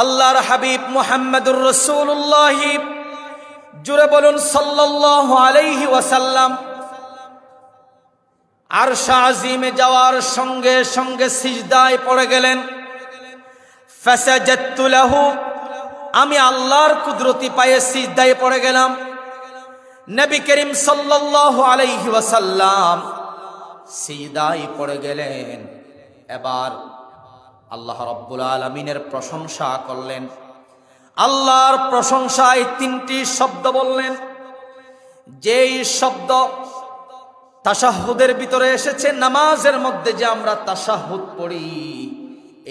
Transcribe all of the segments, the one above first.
আল্লাহর হাবিব মুহাম্মদুর রাসূলুল্লাহ, জুড়ে বলুন সাল্লাল্লাহু আলাইহি ওয়াসাল্লাম, আরশ আজিমে যাওয়ার সঙ্গে সঙ্গে সিজদায় পড়ে গেলেন। ফাসাজাদতু লাহু, আমি আল্লাহর কুদরতি পায়ে সিজদায় পড়ে গেলাম। নবী করিম সাল্লাল্লাহু আলাইহি ওয়াসাল্লাম সিজদায় পড়ে গেলেন। এবার আল্লাহ রাব্বুল আলামিনের প্রশংসা করলেন। আল্লাহর প্রশংসায় তিনটি শব্দ বললেন, যেই শব্দ তাশাহুদের ভিতরে এসেছে। নামাজের মধ্যে যে আমরা তাশাহুদ পড়ি,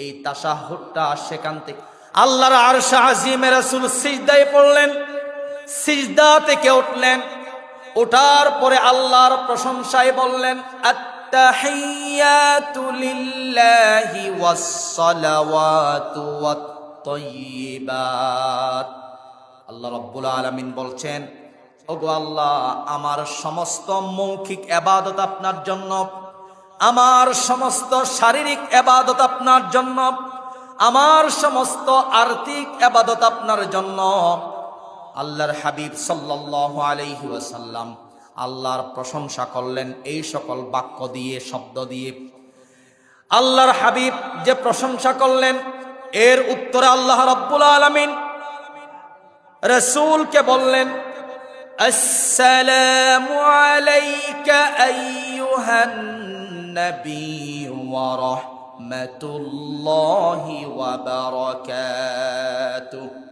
এই তাশাহুদটা সেখান থেকে আল্লাহর আরশ আজিমে রাসূল সিজদায় পড়লেন, সিজদা থেকে উঠলেন। ওঠার পরে আল্লাহর প্রশংসায় বললেন, আত্তাহিয়াতু লিল্লাহি ওয়াস সালাওয়াতু ওয়াত তাইয়্যিবাত। আল্লাহ রাব্বুল আলামিন বলছেন, ওগো আল্লাহ, আমার সমস্ত মৌখিক ইবাদত আপনার জন্য, আমার সমস্ত শারীরিক ইবাদত আপনার জন্য, আমার সমস্ত আর্থিক ইবাদত আপনার জন্য। আল্লাহর হাবিব সাল্লাল্লাহু আলাইহি ওয়াসাল্লাম আল্লাহর প্রশংসা করলেন এই সকল বাক্য দিয়ে, শব্দ দিয়ে। আল্লাহর হাবিব যে প্রশংসা করলেন, এর উত্তরে আল্লাহ রাব্বুল আলামিন রাসূলকে বললেন, আসসালামু আলাইকা আইয়ুহান নবী ওয়া রাহমাতুল্লাহি ওয়া বারাকাতুহু।